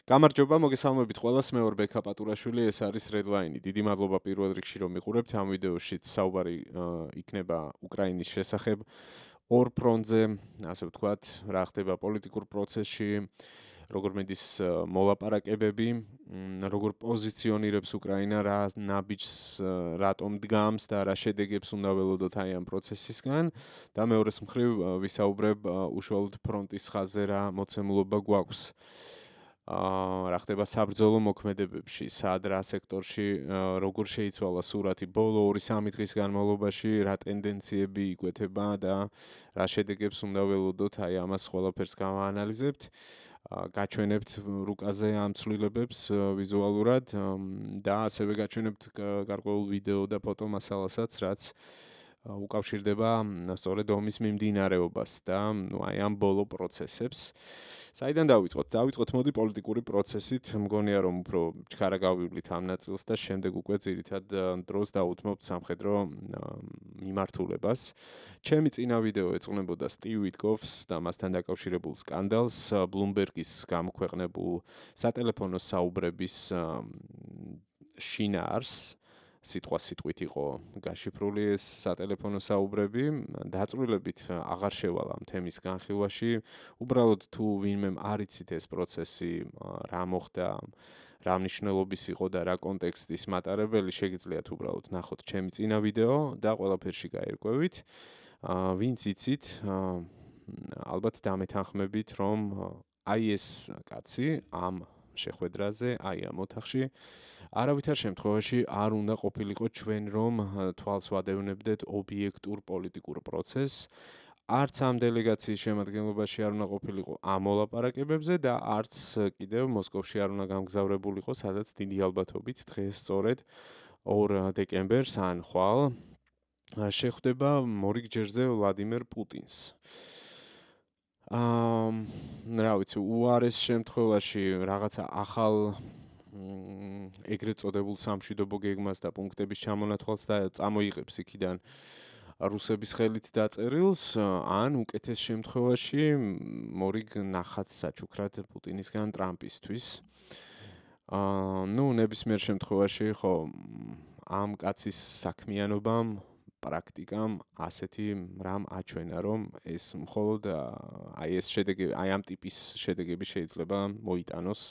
გამარჯობა, მოგესალმებით ყველას, მე ვარ ბექა პატურაშვილი, ეს არის Redline. დიდი მადლობა პირველ რიგში რომ მიყურებთ. ამ ვიდეოშიც საუბარი იქნება უკრაინის შესახებ. ორ ფრონტზე, ასე ვთქვათ, რა ხდება პოლიტიკურ პროცესში, როგორ მედის მოლაპარაკებები, როგორ პოზიციონირებს უკრაინა, რა ნაბიჯს, რატომ დგამს და რა შედეგებს უნდა ველოდოთ აი ამ პროცესისგან და მეორეს მხრივ ვისაუბრებ უშუალოდ ფრონტის ხაზზე რა მოცემულობა გვაქვს. რა ხდება საბრძოლო მოქმედებებში, სად რა სექტორში, როგორ შეიცვალა სურათი ბოლო 2-3 დღის განმავლობაში, რა ტენდენციები იკვეთება და რა შედეგებს უნდა ველოდოთ, აი ამას ყველაფერს გავაანალიზებთ. გაჩვენებთ რუკაზე ამ ცვლილებებს ვიზუალურად და ასევე გაჩვენებთ გარკვეულ ვიდეო და ფოტო მასალასაც, რაც უკავშირდება სწორედ ომის მიმდინარეობას და აი ამ ბოლო პროცესებს. საიდან დავიწყოთ? დავიწყოთ მოდი პოლიტიკური პროცესით. მგონია რომ უფრო ჩქარა გავივლით ამ ნაწილს და შემდეგ უკვე ძირითად დროს დავუთმობთ სამხედრო მიმართულებას. ჩემი წინა ვიდეო ეძღვნებოდა სტივ ვიტკოფს და მასთან დაკავშირებულ სკანდალს, ბლუმბერგის გამოქვეყნებულ სატელეფონო საუბრების შინაარს. სიტყვით იყო გაშიფრული ეს სატელეფონო საუბრები, დაწვრილებით აღარ შევალ ამ თემის განხილვაში. უბრალოდ თუ ვინმემ არ იცით ეს პროცესი, რა მოხდა, რა მნიშვნელობის იყო და რა კონტექსტის მატარებელი, შეგიძლიათ უბრალოდ ნახოთ ჩემი წინა ვიდეო და ყველაფერში გაერკვევით. ვინც იცით, ალბათ დამეთანხმებით, რომ აი ეს კაცი ამ შეხვედრაზე, აი ამ ოთახში არავითარ შემთხვევაში არ უნდა ყოფილიყო ჩვენ რომ თვალს ვადევნებდეთ ობიექტურ პოლიტიკურ პროცესს. არც ამ დელეგაციის შემადგენლობაში არ უნდა ყოფილიყო ამ მოლაპარაკებებზე და არც კიდევ მოსკოვში არ უნდა გამგზავრებულიყო, სადაც დიდი ალბათობით დღეს სწორედ 2 დეკემბერს ან ხვალ შეხვდება მორიგ-ჯერზე ვლადიმერ პუტინს. რა ვიცი, უარეს შემთხვევაში რაღაცა ახალ ეგრეთ წოდებულ სამშვიდობო გეგმას და პუნქტების ჩამონათვალს და წამოიღებს იქიდან რუსების ხელით დაწერილს, ან უკეთეს შემთხვევაში მორიგ ნახატს საჩუქრად პუტინისგან ტრამპისთვის. ნებისმიერ შემთხვევაში ხო ამ კაცის საქმიანობამ, პრაქტიკამ ასეთი რამ აჩვენა, რომ ეს მხოლოდ აი ამ ტიპის შედეგები შეიძლება მოიტანოს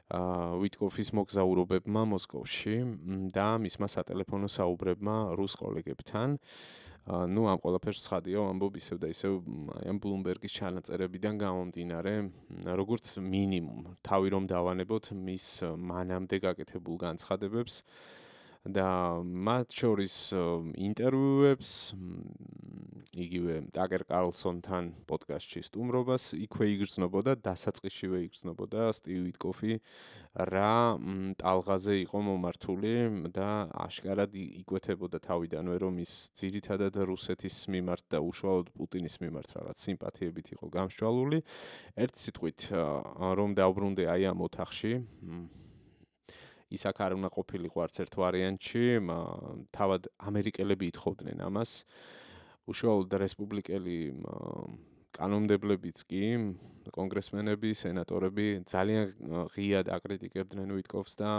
ვიტკოფის მოგზაურობებმა მოსკოვში და მისმა სატელეფონო საუბრებმა რუს კოლეგებთან. ამ ყველაფერს ცხადია ვამბობ ისევ და ისევ აი ამ ბლუმბერგის ჩანაწერებიდან გამომდინარე, როგორც მინიმუმ თავი რომ დავანებოთ მის მანამდე გაკეთებულ განცხადებებს და მათ შორის ინტერვიუებს, იგივე ტაკერ კარლსონთან პოდკასტში სტუმრობას, იქვე იგრძნობოდა, დასაწყისშივე იგრძნობოდა სტივ ვიტკოფი რა ტალღაზე იყო მომართული და აშკარად იკვეთებოდა თავიდანვე, რომ ის ძირითადად რუსეთის მიმართ და უშუალოდ პუტინის მიმართ რაღაც სიმპათიებით იყო გამსჭვალული. ერთ სიტყვით, რომ დავბრუნდე აი ამ ოთახში, ის აქ არ უნდა ყოფილიყო არც ერთ ვარიანტში, თავად ამერიკელები ითხოვდნენ ამას. უშუალოდ რესპუბლიკელი კანონმდებლებიც კი, კონგრესმენები, სენატორები ძალიან ღიად აკრიტიკებდნენ ვიტკოფს და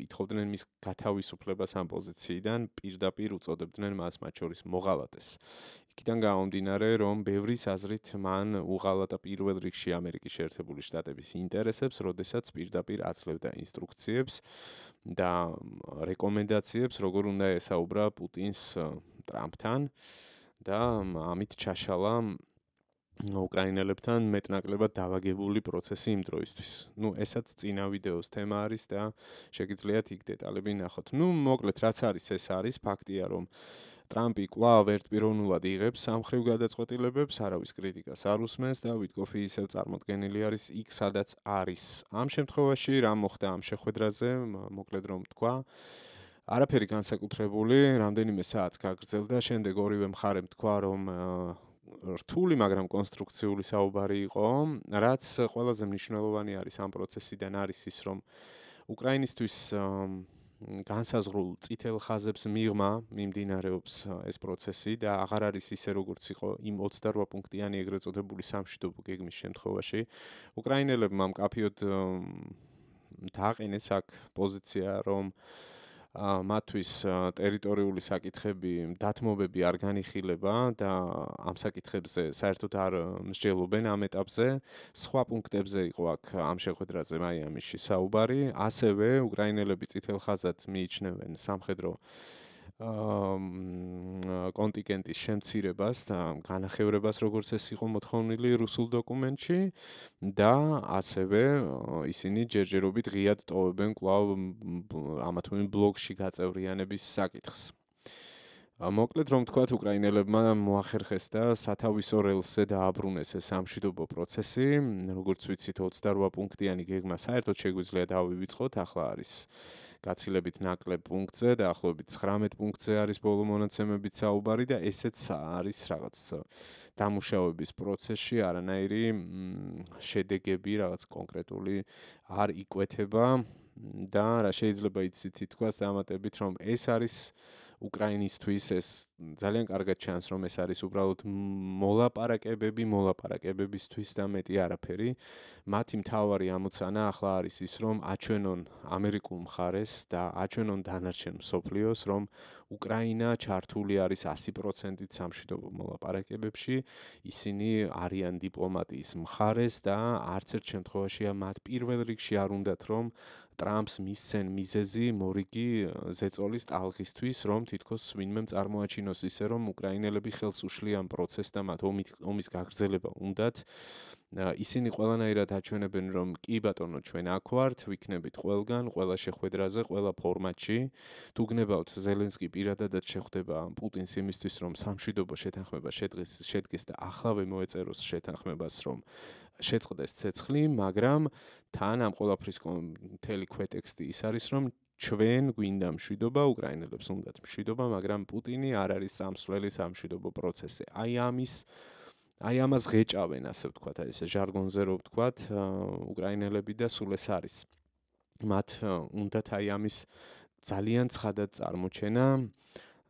ითხოვდნენ მის გათავისუფლებას ამ პოზიციიდან, პირდაპირ უწოდებდნენ მას მათ შორის მოღალატეს. იქიდან გამომდინარე, რომ ბევრის აზრით მან უღალატა პირველ რიგში ამერიკის შეერთებული შტატების ინტერესებს, როდესაც პირდაპირ აძლევდა ინსტრუქციებს და რეკომენდაციებს, როგორ უნდა ესაუბრა პუტინს ტრამპთან და ამით ჩაშალა უკრაინელებთან მეტნაკლებად დავაგებული პროცესი იმ დროისთვის. ესაც წინა ვიდეოს თემა არის და შეგიძლიათ იქ დეტალები ნახოთ. მოკლედ, რაც არის, ეს არის ფაქტია, რომ ტრამპი კვლავ ერთპიროვნულად იღებს სამხრივ გადაწყვეტილებებს, არავის კრიტიკას არ უსმენს და ვიტკოფი ისევ წარმოდგენილი არის იქ, სადაც არის. ამ შემთხვევაში რა მოხდა ამ შეხვედრაზე, მოკლედ რომ თქვა, არაფერი განსაკუთრებული, რამდენიმე საათს გაგრძელდა, შემდეგ ორივე მხარემ თქვა, რომ რთული, მაგრამ კონსტრუქციული საუბარი იყო, რაც ყველაზე მნიშვნელოვანი არის ამ პროცესიდან არის ის, რომ უკრაინისთვის განსაზღვრულ წითელ ხაზებს მიღმა მიმდინარეობს ეს პროცესი და აღარ არის ისე როგორც იყო იმ 28 პუნქტიანი ეგრეთ წოდებული სამშვიდობო გეგმის შემთხვევაში. უკრაინელებმა მკაფიოდ დააყენეს აქ პოზიცია, რომ მათთვის ტერიტორიული საკითხები, დათმობები არ განიხილება და ამ საკითხებზე საერთოდ არ მსჯელობენ ამ ეტაპზე. სხვა პუნქტებზე იყო აქ ამ შეხვედრაზე მაიამიში საუბარი. ასევე უკრაინელები წითელ ხაზად მიიჩნევენ სამხედრო კონტინგენტის შემცირებას და განახევრებას, როგორც ეს იყო მოთხოვნილი რუსულ დოკუმენტში და ასევე ისინი ჯერჯერობით ღიად ტოვებენ კვლავ ამა თუ იმ ბლოკში გაწევრიანების საკითხს. მოკლედ რომ თქვათ, უკრაინელებმა მოახერხეს და სათავისო რელსზე დააბრუნეს ეს სამშვიდობო პროცესი. როგორც ვიცით, 28 პუნქტიანი გეგმა საერთოდ შეგვიძლია დავივიწყოთ, ახლა არის გაცილებით ნაკლებ პუნქტზე და ახლობით 19 პუნქტზე არის ბოლო მონაცემებით საუბარი და ესეც არის რაღაც დამუშავების პროცესში, არანაირი შედეგები, რაღაც კონკრეტული არ იკვეთება და რა შეიძლება იცით ითქვას დამატებით, რომ ეს არის უკრაინისთვის ეს ძალიან კარგად ჩანს, რომ ეს არის უბრალოდ მოლაპარაკებებისთვის და მეტი არაფერი. მათი მთავარი ამოცანა ახლა არის ის, რომ აჩვენონ ამერიკულ მხარეს და აჩვენონ დანარჩენ მსოფლიოს, რომ უკრაინა ჩართული არის 100%-ით სამშვიდობო მოლაპარაკებებში. ისინი არიან დიპლომატიის მხარეს და არც ერთ შემთხვევაში მათ პირველ რიგში არ უნდათ, რომ ტრამპს მისცენ მიზეზი მორიგი ზეწოლის ტალღისთვის, რომ თითქოს ვინმე წარმოაჩინოს ისე, რომ უკრაინელები ხელს უშლიან პროცესს და მათ ომის გაგრძელება უნდათ. ისინი ყველანაირად აჩვენებენ, რომ კი ბატონო, ჩვენ აქ ვართ, ვიქნებით ყველგან, ყველა შეხვედრაზე, ყველა ფორმატში. თუ გნებავთ, ზელენსკი პირადადაც შეხვდება პუტინს იმისთვის, რომ სამშვიდობო შეთანხმება შედგეს და ახლავე მოეწეროს შეთანხმებას, რომ შეწყდეს ცეცხლი, მაგრამ თან ამ ყველაფრის მთელი ქვეტექსტი ის არის, რომ ჩვენ გვინდა მშვიდობა, უკრაინელებს უნდათ მშვიდობა, მაგრამ პუტინი არ არის სამსვლელი სამშვიდობო პროცესზე. აი ამას ღეჭავენ, ასე ვთქვათ, აი ესე ჟარგონზე რო ვთქვათ, უკრაინელები და სულ ეს არის. მათ უნდათ აი ამის ძალიან ცხადად წარმოჩენა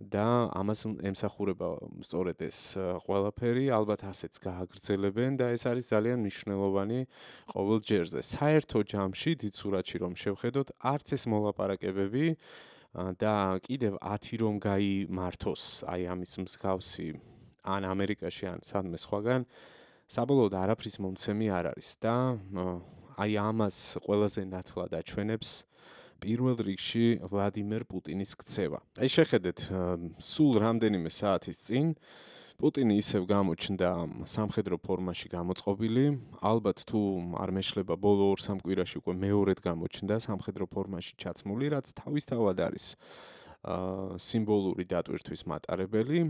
და ამას ემსახურება სწორედ ეს ყველაფერი, ალბათ ასეც გააგრძელებენ და ეს არის ძალიან მნიშვნელოვანი ყოველ ჯერზე. საერთო ჯამში, დიდ სურათში რომ შევხედოთ, არც ეს მოლაპარაკებები და კიდევ 10 რომ გაიმართოს აი ამის მსგავსი ან ამერიკაში, ან სადმე სხვაგან, საბოლოოდ არაფრის მომცემი არ არის და აი ამას ყველაზე ნათლად აჩვენებს პირველ რიგში ვლადიმერ პუტინის ქცევა. აი შეხედეთ, სულ რამდენიმე საათის წინ პუტინი ისევ გამოჩნდა სამხედრო ფორმაში გამოწყობილი, ალბათ თუ არ მეშლება ბოლო 2-3 კვირაში უკვე მეორედ გამოჩნდა სამხედრო ფორმაში ჩაცმული, რაც თავისთავად არის სიმბოლური დატვირთვის მატარებელი.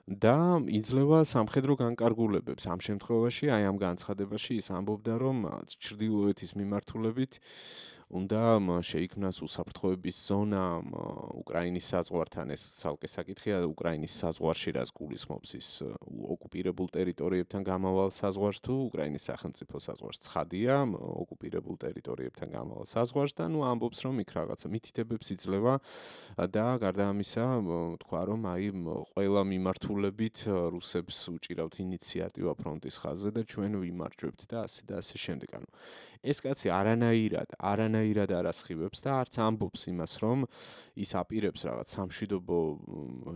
და იძლევა სამხედრო განკარგულებებს. ამ შემთხვევაში, აი ამ განცხადებაში ის ამბობდა, რომ ჩრდილოეთის მიმართულებით უნდა შეიქმნას უსაფრთხოების ზონა უკრაინის საზღვართან. ეს ცალკე საკითხია, უკრაინის საზღვარში რას გულისხმობს ის ოკუპირებულ ტერიტორიებთან გამავალ საზღვარს თუ უკრაინის სახელმწიფო საზღვარს. ცხადია, ოკუპირებულ ტერიტორიებთან გამავალ საზღვარს და ნუ ამბობს, რომ იქ რაღაცა მითითებებს იძლევა და გარდა ამისა, თქვა, რომ აი ყველა მიმართულებით რუსებს უჭირავთ ინიციატივა ფრონტის ხაზზე და ჩვენ ვიმარჯვებთ და ასე შემდეგ. ანუ ეს კაცი არანაირად არ ასხივებს და არც ამბობს იმას, რომ ის აპირებს რაღაც სამშვიდობო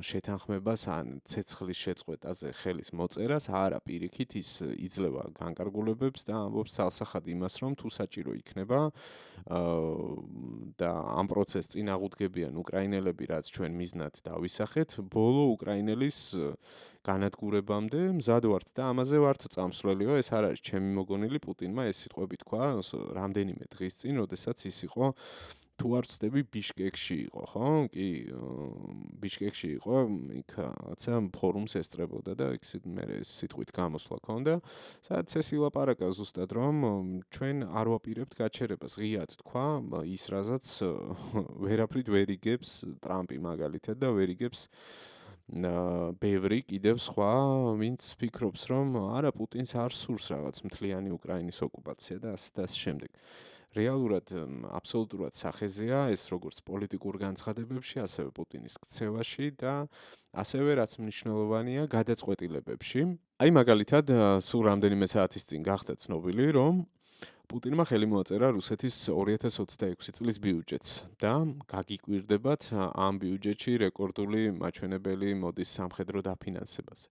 შეთანხმებას ან ცეცხლის შეწყვეტაზე ხელის მოწერას. არა, პირიქით ის იძლევა განკარგულებებს და ამბობს ცალსახად იმას, რომ თუ საჭირო იქნება და ამ პროცესს წინ აღუდგებიან უკრაინელები, რაც ჩვენ მიზნად დავისახეთ, ბოლო უკრაინელის განადგურებამდე მზად ვართ და ამაზე ვართ წამსვლელიო. ეს არ არის ჩემი მოგონილი, პუტინმა ეს სიტყვები თქვა რამდენიმე დღის წინ, როდესაც ის იყო თუ არ ვცდები ბიშკეკში იყო, ხო? კი, ბიშკეკში იყო, იქ რაღაცა ფორუმს ესწრებოდა და იქ მე სიტყვით გამოსვლა ქონდა, სადაც ეს ილაპარაკა ზუსტად, რომ ჩვენ არ ვაპირებთ გაჩერებას. ღიად თქვა ის, რასაც ვერაფრით ვერ იგებს ტრამპი მაგალითად და ვერ იგებს ბევრი კიდევ სხვა, ვინც ფიქრობს, რომ არა პუტინს არ სურს რაღაც მთლიანი უკრაინის ოკუპაცია და ასე შემდეგ. რეალურად აბსოლუტურად სახეზეა ეს როგორც პოლიტიკურ განცხადებებში, ასევე პუტინის ქცევაში და ასევე რაც მნიშვნელოვანია გადაწყვეტილებებში. აი მაგალითად, სულ რამდენიმე საათის წინ გახდა ცნობილი, რომ პუტინმა ხელი მოაწერა რუსეთის 2026 წლის ბიუჯეტს და გაგიკვირდებათ ამ ბიუჯეტში რეკორდული მაჩვენებელი მოდის სამხედრო დაფინანსებაზე.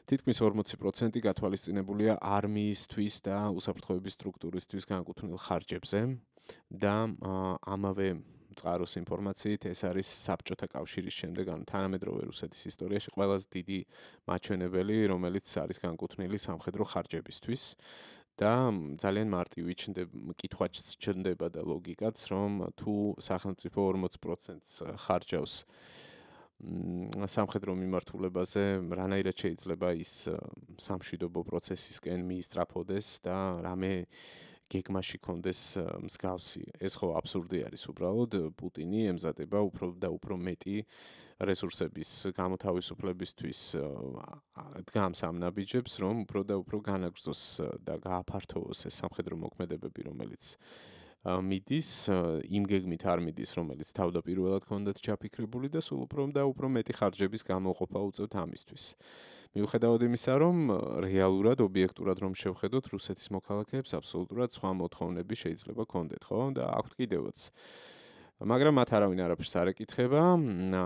თითქმის 40% გათვალისწინებულია არმიისთვის და უსაფრთხოების სტრუქტურისთვის განკუთვნილ ხარჯებზე და ამავე წყაროს ინფორმაციით ეს არის საბჭოთა კავშირის შემდეგ ან თანამედროვე რუსეთის ისტორიაში ყველაზე დიდი მაჩვენებელი, რომელიც არის განკუთვნილი სამხედრო ხარჯებისთვის. და ძალიან მარტივი კითხვაც ჩნდება და ლოგიკაც, რომ თუ სახელმწიფო 40%-ს ხარჯავს სამხედრო მიმართულებაზე, რანაირად შეიძლება ის სამშვიდობო პროცესისკენ მიისწრაფოდეს და რამე გეგმაში კონდეს მსგავსი. ეს ხო აბსურდი არის უბრალოდ, პუტინი ემზადება უფრო და უფრო მეტი რესურსების გამოთავისუფლებისთვის დგამს ამ ნაბიჯებს, რომ უფრო და უფრო განაგრძოს და გააფართოვოს ეს სამხედრო მოქმედებები, რომელიც მიდის, იმ გეგმით არ მიდის, რომელიც თავდაპირველად ჰქონდათ ჩაფიქრებული და სულ უფრო და უფრო მეტი ხარჯების გამოყოფა უწევთ ამისთვის. მიუხედავად იმისა, რომ რეალურად, ობიექტურად რომ შევხედოთ, რუსეთის მოქალაქეებს აბსოლუტურად სხვა მოთხოვნები შეიძლება ჰქონდეთ, ხო? და აქვთ კიდევაც. მაგრამ მათ არავინ არაფერს არ ეკითხება,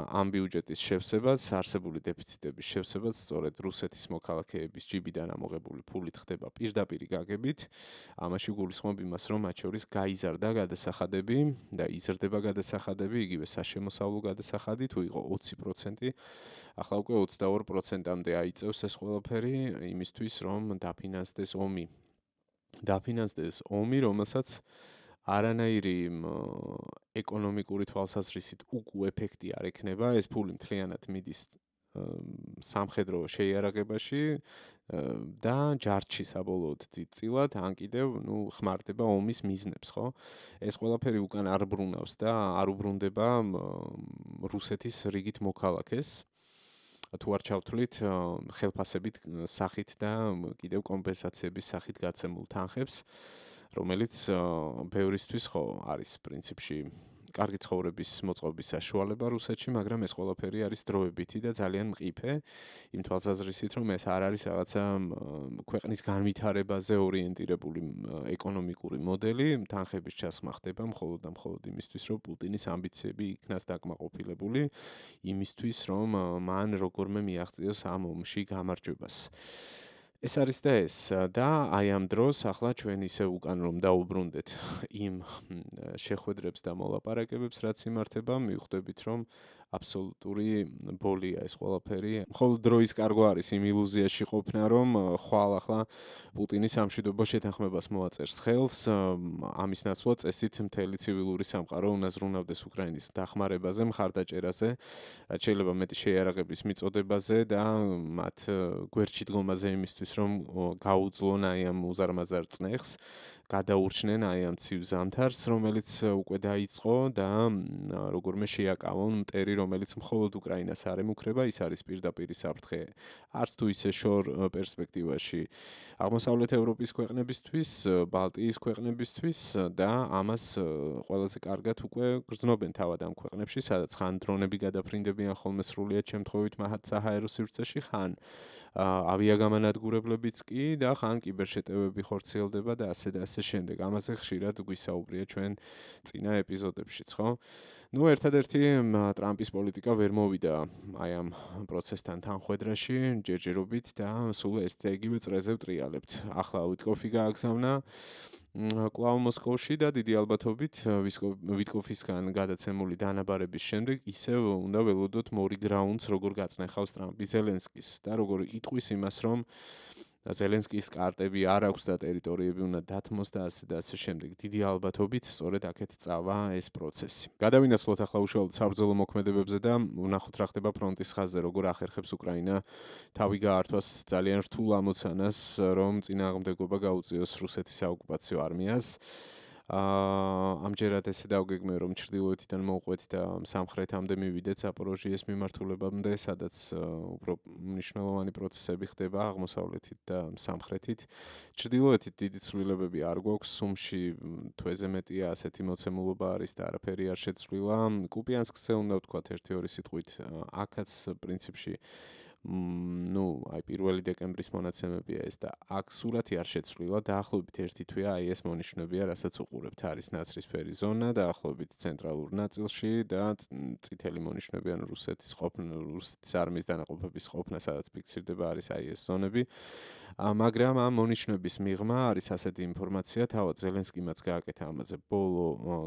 ამ ბიუჯეტის შევსებაც, არსებული დეფიციტების შევსებაც, სწორედ რუსეთის მოქალაქეების ჯიბიდან ამოღებული ფულით ხდება პირდაპირი გაგებით. ამაში გულისხმობ იმას, რომ მათ შორის გაიზარდა გადასახადები და იზრდება გადასახადები, იგივე საშემოსავლო გადასახადი, თუ იყო 20%, ახლა უკვე 22%-მდე აიწევს ეს ყველაფერი იმისთვის, რომ დაფინანსდეს ომი. დაფინანსდეს ომი, რომელსაც არანაირი ეკონომიკური თვალსაზრისით უკუ ეფექტი არ ექნება, ეს ფული მთლიანად მიდის სამხედრო შეიარაღებაში და ჯარში საბოლოოდ წილად, ან კიდევ, ხმარდება ომის მიზნებს, ხო? ეს ყველაფერი უკან არ ბრუნავს და არ უბრუნდება რუსეთის რიგით მოქალაქეს. თუ არ ჩავთვლით ხელფასებით სახით და კიდევ კომპენსაციების სახით გაცემულ თანხებს, რომელიც ბევრისთვის ხო არის პრინციპში კარგი ცხოვრების მოწყობის საშუალება რუსეთში, მაგრამ ეს ყველაფერი არის დროებითი და ძალიან მყიფე, იმ თვალსაზრისით, რომ ეს არ არის რაღაცა ქვეყნის განვითარებაზე ორიენტირებული ეკონომიკური მოდელი, თანხების ჩასმა ხდება მხოლოდ და მხოლოდ იმისთვის, რომ პუტინის ამბიციები იქნას დაკმაყოფილებული, იმისთვის, რომ მან როგორმე მიაღწიოს ამ ომში გამარჯვებას. ეს არის და ეს და აი ამ დროს ახლა ჩვენ ისე უკან რომ დაუბრუნდეთ იმ შეხვედრებს და მოლაპარაკებებს, რაც იმართება, მივხვდებით, რომ აბსოლუტური ბოლია ეს ყველაფერი. მხოლოდ დროის კარგვა არის იმ ილუზიაში ყოფნა, რომ ხვალ ახლა პუტინი სამშვიდობო შეთანხმებას მოაწერს ხელს, ამის ნაცვლად წესით მთელი ცივილური სამყარო უნდა ზრუნავდეს უკრაინის დახმარებაზე, მხარდაჭერაზე, რაც შეიძლება მეტი შეიარაღების მიწოდებაზე და მათ გვერდში დგომაზე იმისთვის, რომ გაუძლონ აი ამ უზარმაზარ წნეხს, გადაურჩნენ აი ამ ცივ ზამთარს, რომელიც უკვე დაიწყო და როგორმე შეაკავონ მტერი, რომელიც მხოლოდ უკრაინას არ ემუქრება, ის არის პირდაპირი საფრთხე. არც თუ ისე შორ პერსპექტივაში აღმოსავლეთ ევროპის ქვეყნებისთვის, ბალტიის ქვეყნებისთვის და ამას ყველაზე კარგად უკვე გრძნობენ თავად ამ ქვეყნებში, სადაც ხან დრონები გადაფრინდებიან ხოლმე სრულიად შემთხვევით მათ საჰაერო სივრცეში, ხან ავიაგამანადგურებლებიც კი და ხან კიბერშეტევები ხორციელდება და ასე და ასე შემდეგ. ამაზე ხშირად გვისაუბრია ჩვენ წინა ეპიზოდებშიც, ხო? ერთადერთი ტრამპის პოლიტიკა ვერ მოვიდა აი ამ პროცესთან თანხვედრაში, ჯერჯერობით და სულ ერთ და იგივე წრეზე ვტრიალებთ. ახლა ვიტკოფი გააგზავნა კვლავ მოსკოვში და დიდი ალბათობით ვიტკოფისგან გადაცემული დანაბარების შემდეგ ისევ უნდა ველოდოთ მორიგ რაუნდს, როგორ გაწნეხავს ტრამპი ზელენსკის და როგორ იტყვის იმას, რომ ზელენსკის კარტები არ აქვს და ტერიტორიები უნდა დათმოს და ასე შემდეგ. დიდი ალბათობით სწორედ აქეთ წავა ეს პროცესი. გადავინაცვლოთ ახლა უშუალოდ საბრძოლო მოქმედებებზე და ვნახოთ რა ხდება ფრონტის ხაზზე, როგორ ახერხებს უკრაინა თავი გაართვას ძალიან რთულ ამოცანას, რომ წინააღმდეგობა გაუწიოს რუსეთის საოკუპაციო არმიას. ამჯერად ესე დავგეგმე რომ ჩრდილოეთიდან მოვყვეთ და სამხრეთამდე მივიდეთ ზაპოროჟიეს მიმართულებამდე, სადაც უფრო მნიშვნელოვანი პროცესები ხდება აღმოსავლეთით და სამხრეთით. ჩრდილოეთით დიდი ცვლილებები არ გვაქვს, სუმში თვეზე მეტია ასეთი მოცემულობა არის და არაფერი არ შეცვლილა. კუპიანსკზე უნდა ვთქვათ ერთი-ორი სიტყვით, აქაც პრინციპში აი პირველი დეკემბრის მონაცემებია ეს და აქ სურათი არ შეცვლილა, დაახლოებით ერთი თვეა აი ეს მონიშნებია, რასაც უყურებთ, არის ნაცრისფერი ზონა, დაახლოებით ცენტრალურ ნაწილში და წითელი მონიშნები, ანუ რუსეთის არმიის დანაყოფების ყოფნა, სადაც ფიქსირდება არის აი ეს ზონები. მაგრამ ამ მონიშნების მიღმა არის ასეთი ინფორმაცია, თავად ზელენსკიმაც გააკეთა ამაზე ბოლო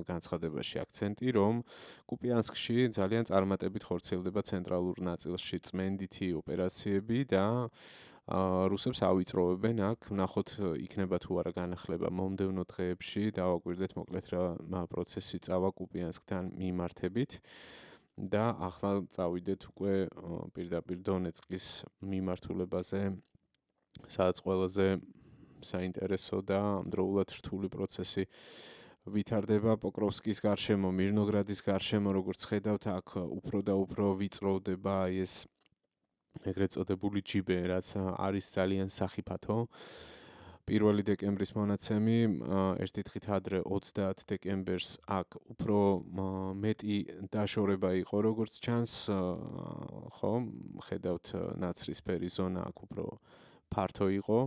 განცხადებაში აქცენტი, რომ კუპიანსკში ძალიან წარმატებით ხორციელდება ცენტრალურ ნაწილში წმენდითი ოპერაციები და რუსებს ავიწროვებენ აქ, ვნახოთ იქნება თუ არა განახლება მომდევნო დღეებში, დავაკვირდეთ მოკლედ რა პროცესი წავა კუპიანსკთან მიმართებით. და ახლა წავიდეთ უკვე პირდაპირ დონეცკის მიმართულებაზე, სადაც ყველაზე საინტერესო და ამდროულად რთული პროცესი ვითარდება პოკროვსკის გარშემო, მირნოგრადის გარშემო, როგორც ხედავთ, აქ უფრო და უფრო ვიწროვდება ეს ეგრეთ წოდებული ჯიბე, რაც არის ძალიან სახიფათო. 1 დეკემბრის მონაცემი, ერთი დღით ადრე 30 დეკემბერს აქ უფრო მეტი დაშორება იყო, როგორც ჩანს, ხო, ხედავთ ნაცრისფერი ზონა აქ უფრო ფართო იყო.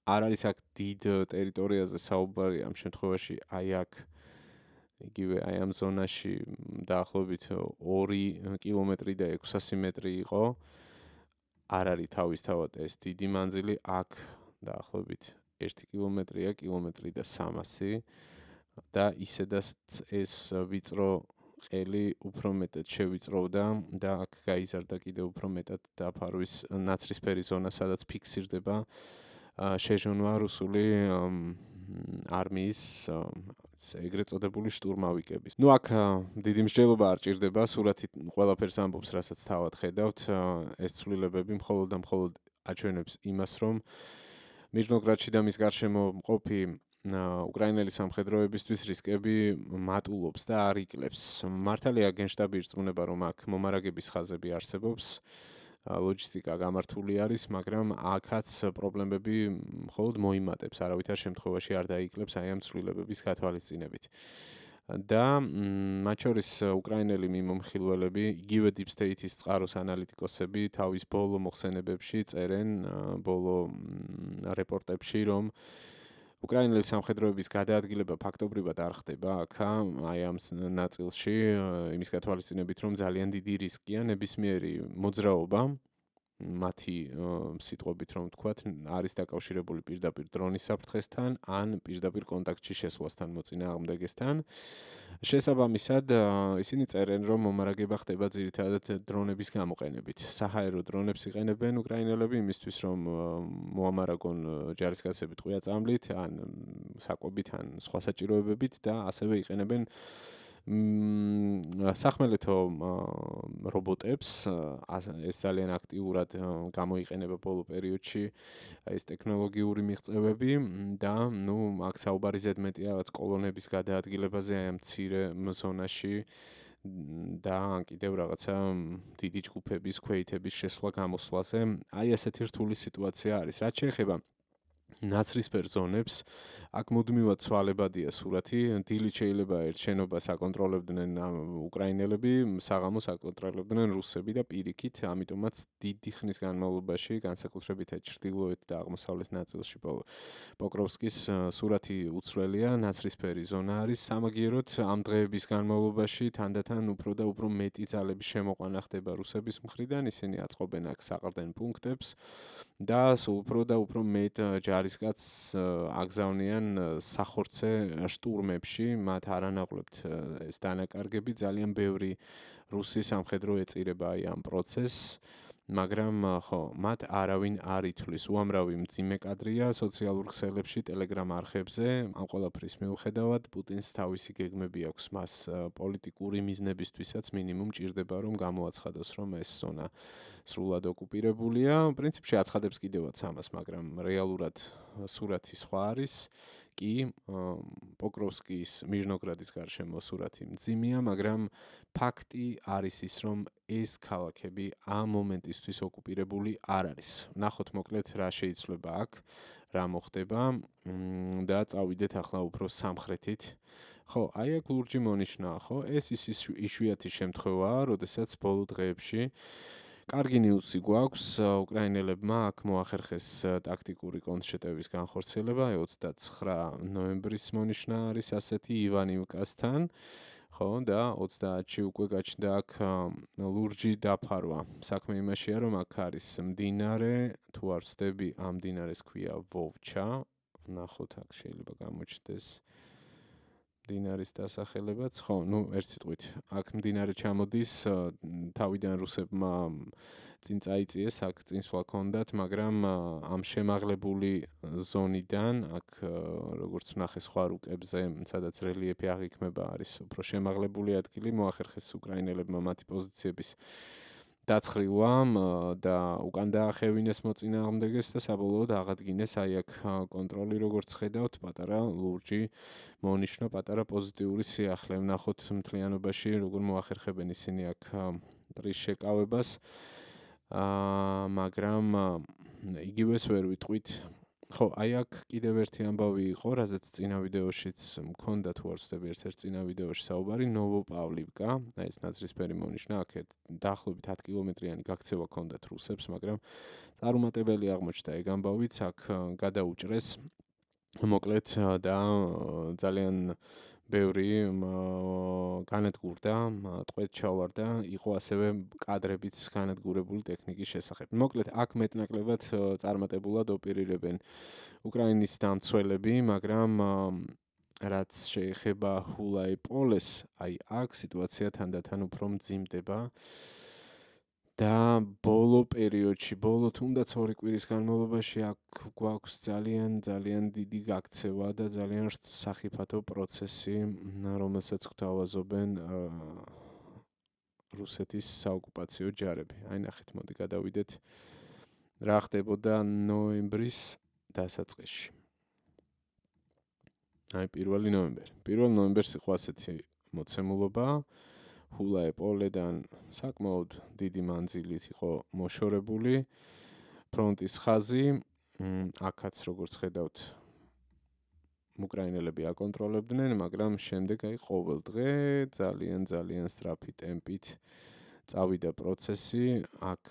არ არის აქ დიდ ტერიტორიაზე საუბარი ამ შემთხვევაში, აი აქ იგივე აი ამ ზონაში დაახლოებით 2 კილომეტრი და 600 მეტრი იყო. არ არის თავისთავად ეს დიდი მანძილი, აქ დაახლოებით 1 კილომეტრია, კილომეტრი და 300 და ისედაც ეს ვიწრო ყელი უფრო მეტად შევიწროვდა და აქ გაიზარდა კიდევ უფრო მეტად დაფარვის ნაცრისფერი ზონა, სადაც ფიქსირდება შეჟონვა რუსული არმიის ეგრეთ წოდებული შტურმავიკების. ნუ აქ დიდი მსჯელობა არ ჭირდება, სურათი ყველაფერს ამბობს, რასაც თავად ხედავთ. ეს ცვლილებები მხოლოდ და მხოლოდ აჩვენებს იმას, რომ მირნოგრადში და მის გარშემო მყოფი უკრაინელი სამხედროებისთვის რისკები მატულობს და არ იკლებს. მართალია გენშტაბი ირწმუნება, რომ აქ მომარაგების ხაზები არსებობს. ლოჯისტიკა გამართული არის, მაგრამ აქაც პრობლემები მხოლოდ მოიმატებს, არავითარ შემთხვევაში არ დაიკლებს აი ამ ცვლილებების გათვალისწინებით. და მათ შორის უკრაინელი მიმომხილველები, იგივე Deep State-ის წყაროს ანალიტიკოსები თავის ბოლო მოხსენებებში წერენ, ბოლო რეპორტებში, რომ უკრაინელი სამხედროების გადაადგილება ფაქტობრივად არ ხდება აქ, აი ამ ნაწილში, იმის გათვალისწინებით, რომ ძალიან დიდი რისკია ნებისმიერი მოძრაობა, მათი სიტყვებით რომ ვთქვათ, არის დაკავშირებული პირდაპირ დრონის საფრთხესთან, ან პირდაპირ კონტაქტში შესვლასთან მოწინააღმდეგესთან. შესაბამისად, ისინი წერენ, რომ მომარაგება ხდება ძირითადად დრონების გამოყენებით. საჰაერო დრონებს იყენებენ უკრაინელები იმისთვის, რომ მოამარაგონ ჯარისკაცები ტყვია წამლით, ან საკვებით, ან სხვა საჭიროებებით და ასევე იყენებენ სახმელეთო რობოტებს, ეს ძალიან აქტიურად გამოიყენება ბოლო პერიოდში ეს ტექნოლოგიური მიღწევები და ნუ აქ საუბარი ზედმეტია რაღაც კოლონების გადაადგილებაზე აი ამ მცირე ზონაში და კიდევ რაღაცა დიდი ჯგუფების, ქვეითების შესვლა გამოსვლაზე. აი ესეთი რთული სიტუაცია არის. რაც შეეხება ნაცრისფერ ზონებს, აქ მუდმივად ცვალებადია სურათი, დილით შეიძლება ერთ შენობას აკონტროლებდნენ უკრაინელები, საღამოს აკონტროლებდნენ რუსები და პირიქით, ამიტომაც დიდი ხნის განმავლობაში, განსაკუთრებით ჩრდილოეთ და აღმოსავლეთ ნაწილში პოკროვსკის სურათი უცვლელია, ნაცრისფერი ზონა არის, სამაგიეროდ ამ დღეების განმავლობაში თანდათან უფრო და უფრო მეტი ძალების შემოყვანა ხდება რუსების მხრიდან, ისინი აწყობენ აქ საყრდენ პუნქტებს და სულ უფრო და უფრო მეტ ჯარისკაცს აგზავნიან სახორცე შტურმებში, მათ არანაღლებთ ეს დანაკარგები, ძალიან ბევრი რუსი სამხედრო ეწირება აი ამ პროცესს, მაგრამ ხო, მათ არავინ არ ითვლის. უამრავი მძიმე კადრია სოციალურ ქსელებში, Telegram არხებზე, ამ ყველაფრის მიუხედავად, პუტინს თავისი გეგმები აქვს მას პოლიტიკური მიზნებისთვისაც მინიმუმ ჭირდება, რომ გამოაცხადოს, რომ ეს ზონა სრულად ოკუპირებულია. პრინციპში აცხადებს კიდევაც ამას, მაგრამ რეალურად სურათი სხვა არის. კი პოკროვსკის მიჟნოგრადის გარშემო სურათი მძიმეა, მაგრამ ფაქტი არის ის, რომ ეს ქალაქები ამ მომენტისთვის ოკუპირებული არ არის. ნახოთ მოკლედ რა შეიცვლება აქ, რა მოხდება და წავიდეთ ახლა უფრო სამხრეთით. ხო, აი აქ ლურჯი მონიშნაა, ხო? ეს ის იშვიათი შემთხვევაა, როდესაც ბოლო დღეებში კარგი ნიუსი გვაქვს, უკრაინელებმა აქ მოახერხეს ტაქტიკური კონტრშეტევის განხორციელება, 29 ნოემბრის მონიშნა არის ასეთი ივანივკასთან, ხო, და 30-ში უკვე გაჩნდა აქ ლურჯი დაფარვა. საქმე იმაშია, რომ აქ არის მდინარე, თუ არ ვცდები, ამ მდინარეს ქვია ვოვჩა. ნახოთ აქ შეიძლება გამოჩნდეს მდინარის დასახელებაც, ხო, ერთ სიტყვით, აქ მდინარე ჩამოდის, თავიდან რუსებმა წინ წაიწიეს, აქ წინსვლა ჰქონდათ, მაგრამ ამ შემაღლებული ზონიდან, აქ როგორც ვნახე სხვა რუკებზე, სადაც რელიეფი აღიქმება, არის უფრო შემაღლებული ადგილი, მოახერხეს უკრაინელებმა მათი პოზიციების დაცხრილვა და უკან დაახევინეს მოწინააღმდეგეს და საბოლოოდ აღადგინეს აი აქ კონტროლი, როგორც ხედავთ, პატარა ლურჯი მონიშნო, პატარა პოზიტიური სიახლე. ვნახოთ მთლიანობაში როგორ მოახერხებენ ისინი აქ ტრის შეკავებას. მაგრამ იგივეს ვერ ვიტყვით. ხო, აი აქ კიდევ ერთი ამბავი იყო, რაზეც წინა ვიდეოშიც მქონდა, თუ არ ვცდები, ერთ-ერთ წინა ვიდეოში საუბარი, ნოვოპავლივკა, აი ეს ნაცრისფერი მონიშნა, აქ დაახლოებით 10 კილომეტრიანი გაქცევა ჰქონდათ რუსებს, მაგრამ წარუმატებელი აღმოჩნდა ეგ ამბავიც, აქ გადაუჭრეს მოკლედ და ძალიან ბევრი განადგურდა, ტყვედ ჩავარდა, იყო ასევე კადრებიც განადგურებული ტექნიკის შესახებ. მოკლედ, აქ მეტნაკლებად წარმატებულად ოპერირებენ უკრაინის დამცველები, მაგრამ რაც შეეხება ჰულაიპოლეს, აი აქ სიტუაცია თანდათან უფრო მძიმდება. და ბოლო პერიოდში, ბოლო თუნდაც 2 კვირის განმავლობაში აქ გვაქვს ძალიან დიდი გაქცევა და ძალიან სახიფათო პროცესი, რომელსაც გვთავაზობენ რუსეთის საოკუპაციო ჯარები. აი ნახეთ, მოდი გადავიდეთ რა ხდებოდა ნოემბრის დასაწყისში. აი 1 ნოემბერი. 1 ნოემბერს იყო ასეთი მოცემულობა. ჰულაიპოლედან საკმაოდ დიდი მანძილით იყო მოშორებული ფრონტის ხაზი. აქაც როგორც ხედავთ, უკრაინელები აკონტროლებდნენ, მაგრამ შემდეგ აი ყოველ დღე ძალიან სწრაფი ტემპით წავიდა პროცესი. აქ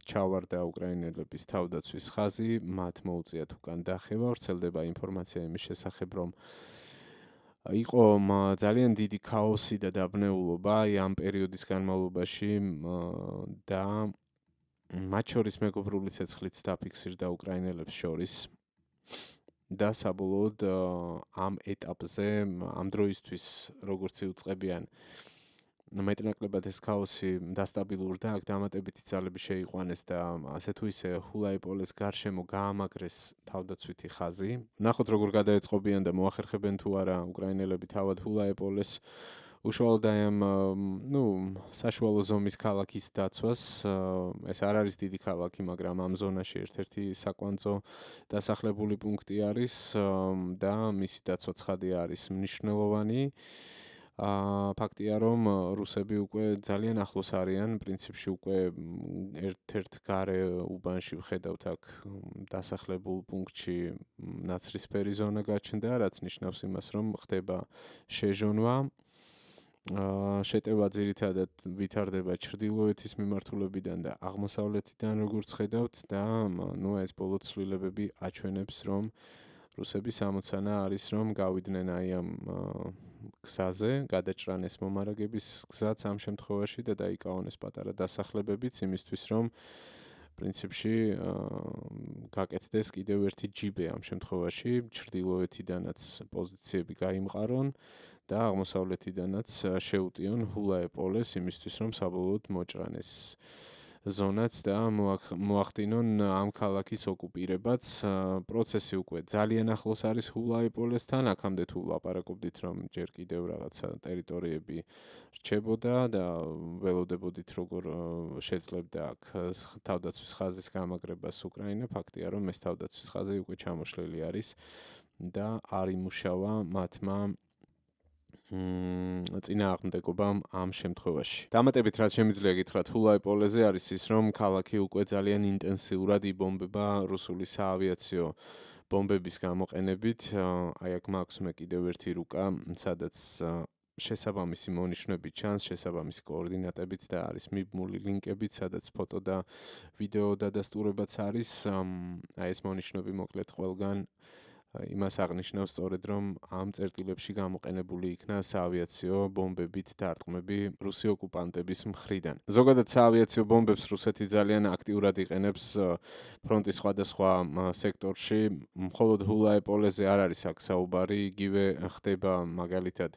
ჩავარდა უკრაინელების თავდაცვის ხაზი, მათ მოუწიათ უკან დახევა, ვრცელდება ინფორმაცია იმის შესახებ, რომ იყო ძალიან დიდი ქაოსი და დაბნეულობა ამ პერიოდის განმავლობაში და მათ შორის მეგობრული ცეცხლიც დაფიქსირდა უკრაინელებს შორის და საბოლოოდ ამ ეტაპზე, ამ დროისთვის, როგორც იუწყებიან, მეტნაკლებად ეს ქაოსი დასტაბილურდა, აქ დამატებითი ძალები შეიყვანეს და ასე თუ ისე ჰულაიპოლეს გარშემო გაამაგრეს თავდაცვითი ხაზი. ნახოთ როგორ გადაეწყობიან და მოახერხებენ თუ არა უკრაინელები თავად ჰულაიპოლეს უშუალოდ აი ამ საშუალო ზომის ქალაქის დაცვას. ეს არ არის დიდი ქალაქი, მაგრამ ამ ზონაში ერთ-ერთი საკვანძო დასახლებული პუნქტი არის და მისი დაცვა ცხადი არის მნიშვნელოვანი. ფაქტია, რომ რუსები უკვე ძალიან ახლოს არიან, პრინციპში უკვე ერთ-ერთ გარე უბანში ვხედავთ აქ დასახლებულ პუნქტში ნაცრისფერი ზონა გაჩნდა, რაც ნიშნავს იმას, რომ ხდება შეჟონვა. შეტევა ძირითადად ვითარდება ჩრდილოეთის მიმართულებიდან და აღმოსავლეთიდან, როგორც ხედავთ და ეს ბოლო ცვლილებები აჩვენებს, რომ რუსების ამოცანა არის, რომ გავიდნენ აი ამ გზაზე, გადაჭრანეს მომარაგების გზაც ამ შემთხვევაში და დაიკავონეს პატარა დასახლებებიც იმისთვის, რომ პრინციპში გაკეთდეს კიდევ ერთი ჯიბე ამ შემთხვევაში, ჩრდილოეთიდანაც პოზიციები გაიმყარონ და აღმოსავლეთიდანაც შეუტიონ ჰულაიპოლეს იმისთვის, რომ საბოლოოდ მოჭრანეს ზონაც და მოახდინონ ამ ქალაქის ოკუპირებაც. პროცესი უკვე ძალიან ახლოს არის ჰულაიპოლესთან, აქამდე თუ ლაპარაკობდით, რომ ჯერ კიდევ რაღაცა ტერიტორიები რჩებოდა და ველოდებოდით, როგორ შეძლებდა აქ თავდაცვის ხაზის გამაგრებას უკრაინა. ფაქტია, რომ ეს თავდაცვის ხაზი უკვე ჩამოშლილი არის და არ იმუშავა მათმა წინააღმდეგობამ ამ შემთხვევაში. დამატებით რაც შემიძლია გითხრათ ჰულაიპოლეზე არის ის, რომ ქალაქი უკვე ძალიან ინტენსიურად იბომბება რუსული საავიაციო ბომბების გამოყენებით. აი აქ მაქვს მე კიდევ ერთი რუკა, სადაც შესაბამისი მონიშნები ჩანს, შესაბამისი კოორდინატებით და არის მიბმული ლინკებით, სადაც ფოტო და ვიდეო დადასტურებაც არის. აი ეს მონიშნები მოკლედ ყველგან იმას აღნიშნავს სწორედ, რომ ამ წერტილებში გამოყენებული იქნა საავიაციო ბომბებით დარტყმები რუსი ოკუპანტების მხრიდან. ზოგადად საავიაციო ბომბებს რუსეთი ძალიან აქტიურად იყენებს ფრონტის სხვადასხვა სექტორში. მხოლოდ ჰულაიპოლეზე არ არის აქ საუბარი, იგივე ხდება მაგალითად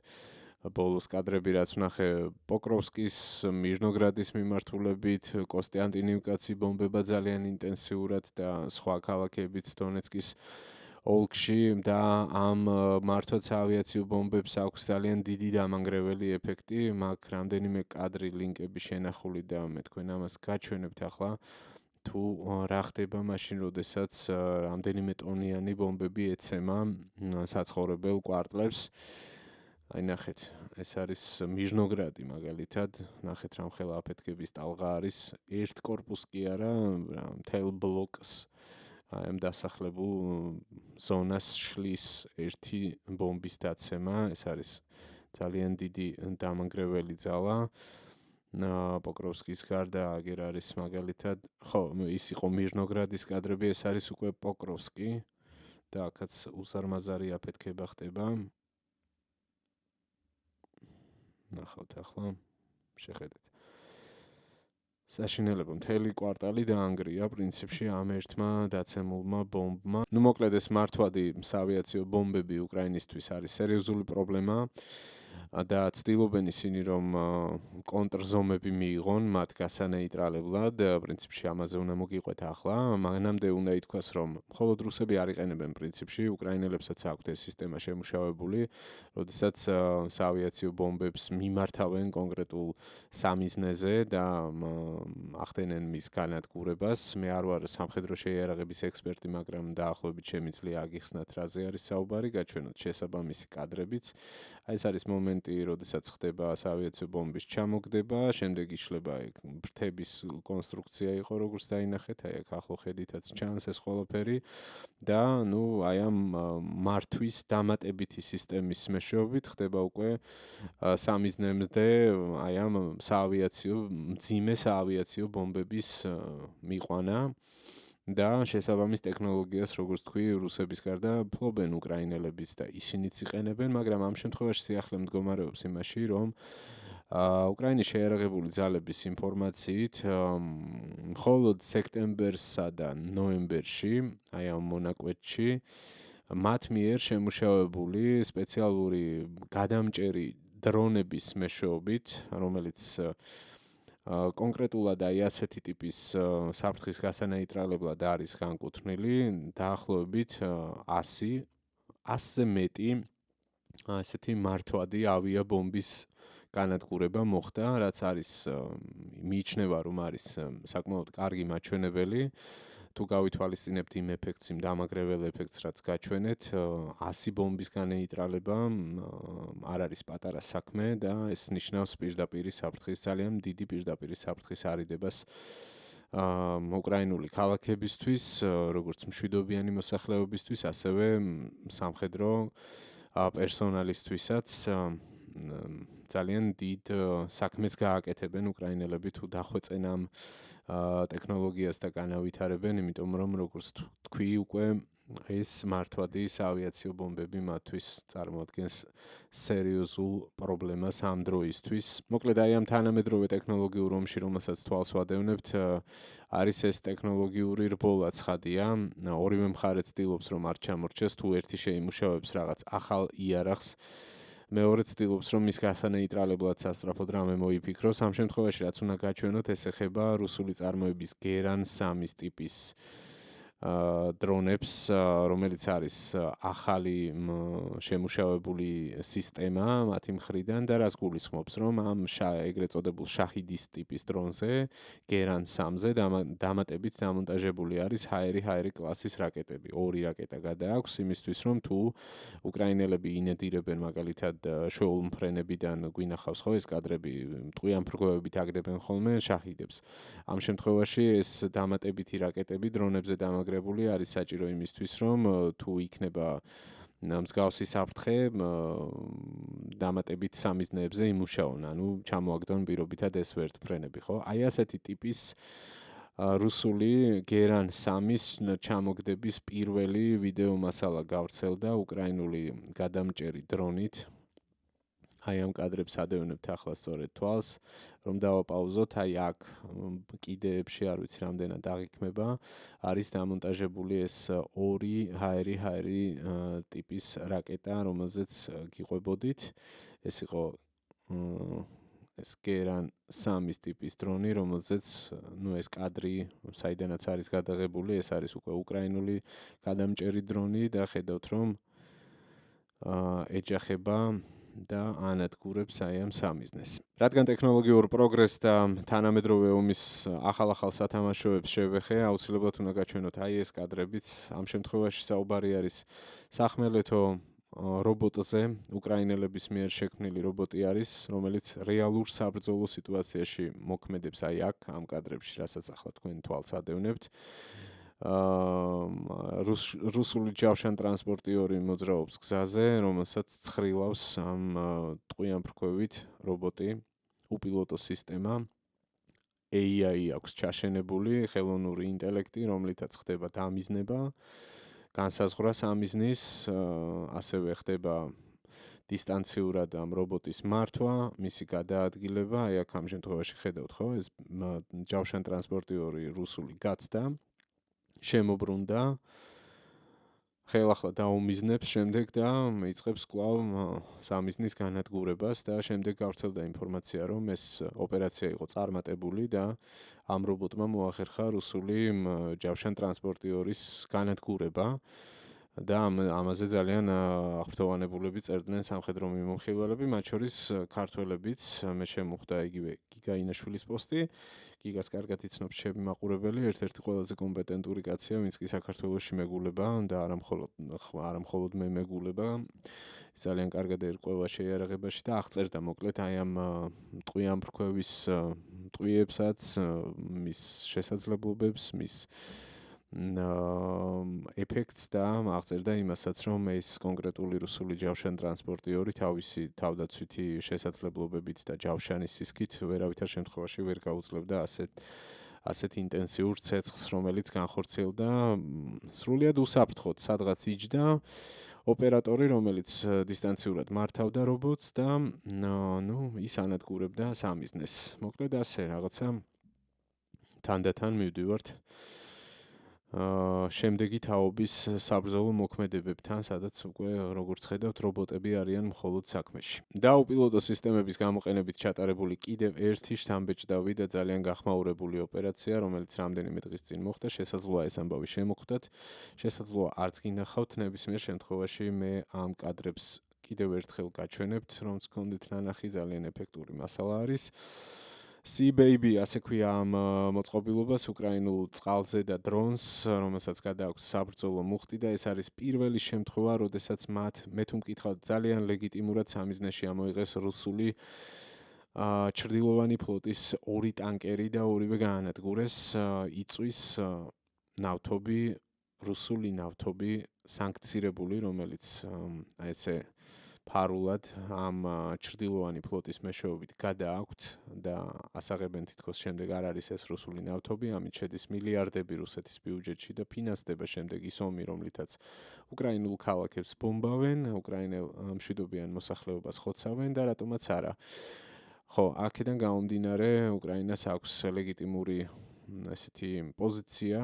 ბოლოს კადრები რაც ვნახე პოკროვსკის, მიჟნოგრადის მიმართულებით, კოსტიანტინივკაც იბომბება ძალიან ინტენსიურად და სხვა ქალაქებიც დონეცკის ოლქში და ამ მართვაც ავიაციო ბომბებს აქვს ძალიან დიდი დამანგრეველი ეფექტი. მაგ რამდენიმე კადრი ლინკები შენახული და მე თქვენ ამას გაჩვენებთ ახლა. თუ რა ხდება მაშინ, როდესაც რამდენიმე ტონიანი ბომბები ეცემა საცხოვრებელ კვარტლებს. აი ნახეთ, ეს არის მიჟნოგრადი მაგალითად, ნახეთ რამხელა აფეთქების ტალღა არის, ერთ კორპუსს კი არა, მთელ ბლოკს ამ დასახლებულ ზონას შლის ერთი ბომბის დაცემა, ეს არის ძალიან დიდი დამანგრეველი ძალა. პოკროვსკის გარდა აგერ არის მაგალითად, ხო, ის იყო მიჟნოგრადის კადრები, ეს არის უკვე პოკროვსკი და აქაც უსარმაზარი აფეთქება ხდება. ნახავთ ახლა, შეხედეთ. საშინელებო მთელი კვარტალი დაანგრია პრინციპში ამ ერთმა დაცემულმა ბომბმა. ნუ მოკლედ ეს მართვადი საავიაციო ბომბები უკრაინისთვის არის სერიოზული პრობლემა და ცდილობენ ისინი რომ კონტრზომები მიიღონ მათ გასანეიტრალებლად, პრინციპში ამაზე უნდა მოგიყვეთ ახლა. მანამდე უნდა ითქვას რომ მხოლოდ რუსები არ იყენებენ პრინციპში, უკრაინელებსაც აქვთ ეს სისტემა შემუშავებული, როდესაც საავიაციო ბომბებს მიმართავენ კონკრეტულ სამიზნეზე და ახდენენ მის განადგურებას. მე არ ვარ სამხედრო შეიარაღების ექსპერტი, მაგრამ დაახლოებით შემიძლია აგიხსნათ რაზე არის საუბარი, გაჩვენოთ შესაბამისი კადრებიც. აი ეს არის მომენტი, როდესაც ხდება საავიაციო ბომბის ჩამოგდება, შემდეგ იშლება ფრთების კონსტრუქცია იყო, როგორც დაინახეთ, აი აქ ახლო ხედითაც ჩანს ეს ყველაფერი და ნუ აი ამ მართვის დამატებითი სისტემის მეშვეობით ხდება უკვე სამიზნემდე აი ამ საავიაციო მძიმე საავიაციო ბომბების მიყვანა და შესაბამის ტექნოლოგიას, როგორც თქვი, რუსების გარდა ფლობენ უკრაინელებიც და ისინიც იყენებენ, მაგრამ ამ შემთხვევაში სიახლე მდგომარეობს იმაში, რომ უკრაინის შეიარაღებული ძალების ინფორმაციით მხოლოდ სექტემბერსა და ნოემბერში, აი ამ მონაკვეთში, მათ მიერ შემუშავებული სპეციალური გადამჭერი დრონების მეშვეობით, რომელიც კონკრეტულად აი ასეთი ტიპის საფრთხის გასანეიტრალებლად არის განკუთვნილი, დაახლოებით 100-ზე მეტი ასეთი მართვადი ავიაბომბის განადგურება მოხდა, რაც არის მიიჩნევა, რომ არის საკმაოდ კარგი მაჩვენებელი. თუ გავითვალისწინებთ იმ ეფექტს, იმ დამაგრეվել ეფექტს, რაც გაჩვენეთ, 100 ბომბის განეიტრალება არ არის პატარა საქმე და ეს ნიშნავს პირდაპირი საფრთხის, ძალიან დიდი პირდაპირი საფრთხის არიდებას უკრაინული ქალაქებისთვის, როგორც მშვიდობიანი მოსახლეობისთვის, ასევე სამხედრო პერსონალისთვისაც ძალიან დიდ საქმეს გააკეთებენ უკრაინელები თუ დახვეწენ ამ ტექნოლოგიას და განავითარებენ, იმიტომ რომ როგორც თქვი უკვე ეს მართვადი საავიაციო ბომბები მათთვის წარმოადგენს სერიოზულ პრობლემას ამ დროისთვის. მოკლედ აი ამ თანამედროვე ტექნოლოგიურ ომში, რომელსაც თვალს ვადევნებთ, არის ეს ტექნოლოგიური რბოლა ცხადია. ორივე მხარე ცდილობს რომ არ ჩამორჩეს, თუ ერთი შეიმუშავებს რაღაც ახალ იარაღს, მეორე ცდილობს რომ ის გასანეიტრალებლად სასწრაფოდ რამე მოიფიქროს. ამ შემთხვევაში რაც უნდა გაჩვენოთ, ეს ეხება რუსული წარმოების გერან 3-ის ტიპის დრონებს, რომელიც არის ახალი შემუშავებული სისტემა მათი მხრიდან და რას გულისხმობს, რომ ამ ეგრეთ წოდებულ შაჰიდის ტიპის დრონზე, გერან 3-ზე დამატებით დამონტაჟებული არის ჰაერი კლასის რაკეტები. 2 რაკეტა გადააქვს იმისთვის, რომ თუ უკრაინელები ინედირებენ მაგალითად შეულმფრენებიდან გვინახავს ხო ეს კადრები, მტყვიან ფრგვევებით აგდებენ ხოლმე შაჰიდებს. ამ შემთხვევაში ეს დამატებითი რაკეტები დრონებზე დამაგრებული არის საჭირო იმისთვის, რომ თუ იქნება მსგავსი საფრთხე დამატებით სამიზნეებზე იმუშაონ, ანუ ჩამოაგდონ პირობითად ეს ვერტმფრენები, ხო? აი ასეთი ტიპის რუსული გერან 3-ის ჩამოგდების პირველი ვიდეო მასალა გავრცელდა უკრაინული გადამჭერი დრონით. აი ამ კადრებს ადევნებთ ახლა სწორედ თვალს, რომ დავაპაუზოთ, აი აქ კიდეებში არ ვიცი რამდენად აღიქმება, არის დამონტაჟებული ეს 2 ჰაერი ტიპის რაკეტა, რომელზეც გიყვებოდით. ეს იყო ეს გერან 3-ის ტიპის დრონი, რომელზეც ეს კადრი, საიდანაც არის გადაღებული, ეს არის უკვე უკრაინული გადამჭერი დრონი და ხედავთ, რომ ეჯახება და ანადგურებს აი ამ სამიზნეს. რადგან ტექნოლოგიურ პროგრესს და თანამედროვე ომის ახალ სათამაშოებს შევეხე, აუცილებლად უნდა გაჩვენოთ აი ეს კადრებიც. ამ შემთხვევაში საუბარი არის სახმელეთო რობოტზე, უკრაინელების მიერ შექმნილი რობოტი არის, რომელიც რეალურ საბრძოლო სიტუაციაში მოქმედებს აი აქ ამ კადრებში, რასაც ახლა თქვენ თვალს ადევნებთ. რუსული ჯავშან ტრანსპორტიორი მოძრაობს გზაზე, რომელსაც ცხრილავს ამ ტყვიან ფრქვევით რობოტი, უპილოტო სისტემა. AI აქვს ჩაშენებული ხელოვნური ინტელექტი, რომლითაც ხდება დამიზნება, განსაზღვრა სამიზნის, ასევე ხდება დისტანციურად ამ რობოტის მართვა, მისი გადაადგილება, აი აქ ამ შემთხვევაში ხედავთ, ხო, ეს ჯავშან ტრანსპორტიორი რუსული გაცდა. შემოbrunდა ხელახლა დაუმიზნებს შემდეგ და იწყებს კვლავ სამიზნის განადგურებას და შემდეგ გავრცელდა ინფორმაცია, რომ ეს ოპერაცია იყო წარმატებული და ამ რობოტმა მოახერხა რუსული ჯავშან ტრანსპორტიორის განადგურება და ამაზე ძალიან აღფრთოვანებულები წერდნენ სამხედრო მიმოხილველები, მათ შორის ქართველებიც. მე შემოხვდა იგივე გიგა ინაშვილის პოსტი. გიგას კარგად იცნობ ჩემი მაყურებელი, ერთ-ერთი ყველაზე კომპეტენტური კაცია, ვინც კი საქართველოში მეგულება და არა მხოლოდ მე მეგულება. ის ძალიან კარგად ერკვევა შეიარაღებაში და აღწერდა მოკლედ აი ამ ტყვიან ფრქვევის ტყვიებსაც, მის შესაძლებლობებს, მის ეფექტს და აღწერდა იმასაც, რომ ეს კონკრეტული რუსული ჯავშან ტრანსპორტიორი თავისი თავდაცვითი შესაძლებლობებით და ჯავშანის სისქით ვერავითარ შემთხვევაში ვერ გაუძლებდა ასეთ ინტენსიურ ცეცხლს, რომელიც განხორციელდა სრულიად უსაფრთხოდ, სადღაც იჯდა ოპერატორი, რომელიც დისტანციურად მართავდა რობოტს და ის ანადგურებდა სამიზნეს. მოკლედ ასე რაღაცა თანდათან მივდივართ შემდეგი თაობის საბრძოლო მოქმედებებთან, სადაც უკვე როგორც ხედავთ, რობოტები არიან მხოლოდ საქმეში. დაუპილოტო სისტემების გამოყენებით ჩატარებული კიდევ ერთი შთამბეჭდავი და ძალიან გახმაურებული ოპერაცია, რომელიც რამდენიმე დღის წინ მოხდა, შესაძლოა ეს ამბავი შემოხვდეთ, შესაძლოა არც გინახავთ, ნებისმიერ შემთხვევაში მე ამ კადრებს კიდევ ერთხელ გაჩვენებთ, რომც გქონდეთ ნანახი, ძალიან ეფექტური მასალა არის. Sea Baby, ასე ქვია ამ მოწყობილობას უკრაინულ წყალზე და დრონს, რომელსაც გადააქვს საბრძოლო მუხტი და ეს არის პირველი შემთხვევა, როდესაც მე თუ მკითხავთ, ძალიან ლეგიტიმურად სამიზნეში ამოიღეს რუსული ჩრდილოვანი ფლოტის 2 ტანკერი და ორივე გაანადგურეს. იწვის ნავთობი, რუსული ნავთობი სანქცირებული, რომელიც ესე ფარულად ამ ჩრდილოვანი ფლოტის მეშვეობით გადააქვთ და ასაღებენ თითქოს შემდეგ არ არის ეს რუსული ნავთობი, ამით შედის მილიარდები რუსეთის ბიუჯეტში და ფინანსდება შემდეგ ის ომი, რომლითაც უკრაინულ ქალაქებს ბომბავენ, უკრაინელ მშვიდობიან მოსახლეობას ხოცავენ და რატომაც არა. ხო, აქედან გამომდინარე, უკრაინას აქვს ლეგიტიმური ესეთი პოზიცია,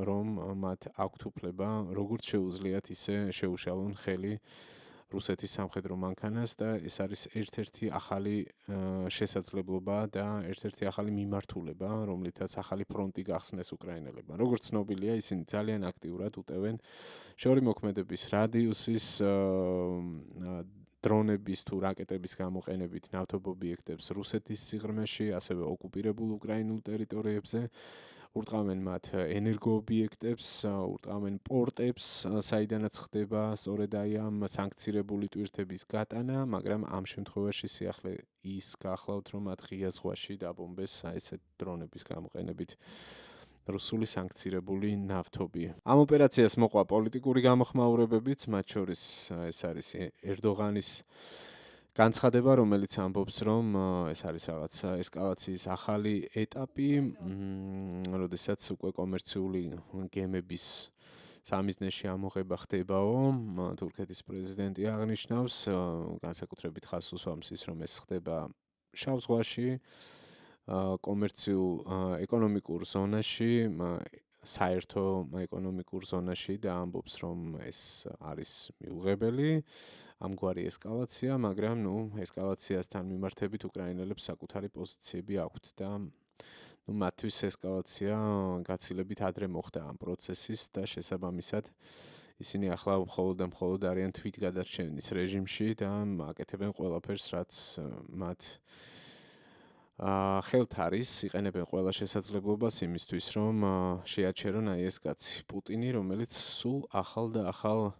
რომ მათ აქვთ უფლება, როგორც შეუძლიათ ისე შეუშალონ ხელი რუსეთის სამხედრო მანქანას და ეს არის ერთ-ერთი ახალი შესაძლებლობა და ერთ-ერთი ახალი მიმართულება, რომლითაც ახალი ფრონტი გახსნეს უკრაინელებმა. როგორც ცნობილია, ისინი ძალიან აქტიურად უტევენ შორი მოქმედების რადიუსის დრონების თუ რაკეტების გამოყენებით ნავთობ ობიექტებს რუსეთის სიღრმეში, ასევე ოკუპირებულ უკრაინულ ტერიტორიებზე. ურტყავენ მათ ენერგოობიექტებს, ურტყავენ პორტებს, საიდანაც ხდება სწორედ აი ამ სანქცირებული ტვირთების გატანა, მაგრამ ამ შემთხვევაში სიახლე ის გახლავთ, რომ მათ ღია ზღვაში დაბომბეს ესეთ დრონების გამოყენებით რუსული სანქცირებული ნავთობი. ამ ოპერაციას მოყვა პოლიტიკური გამოხმაურებებიც, მათ შორის ეს არის ერდოღანის განცხადება, რომელიც ამბობს, რომ ეს არის რაღაც ესკალაციის ახალი ეტაპი, როდესაც უკვე კომერციული გემების სამიზნეში ამოღება ხდებაო, თურქეთის პრეზიდენტი აღნიშნავს, განსაკუთრებით ხაზს უსვამს ის, რომ ეს ხდება შავ ზღვაში, კომერციულ ეკონომიკურ ზონაში, საერთო ეკონომიკურ ზონაში და ამბობს, რომ ეს არის მიუღებელი, ამგვარი ესკალაცია, მაგრამ ესკალაციასთან მიმართებით უკრაინელებს საკუთარი პოზიციები აქვთ და მათთვის ესკალაცია გაცილებით ადრე მოხდა ამ პროცესის და შესაბამისად ისინი ახლა მხოლოდ არიან თვითგადარჩენის რეჟიმში და აკეთებენ ყველაფერს, რაც მათ ხელთ არის, იყენებენ ყველა შესაძლებლობას იმისთვის, რომ შეაჩერონ აი ეს კაცი პუტინი, რომელიც სულ ახალ და ახალ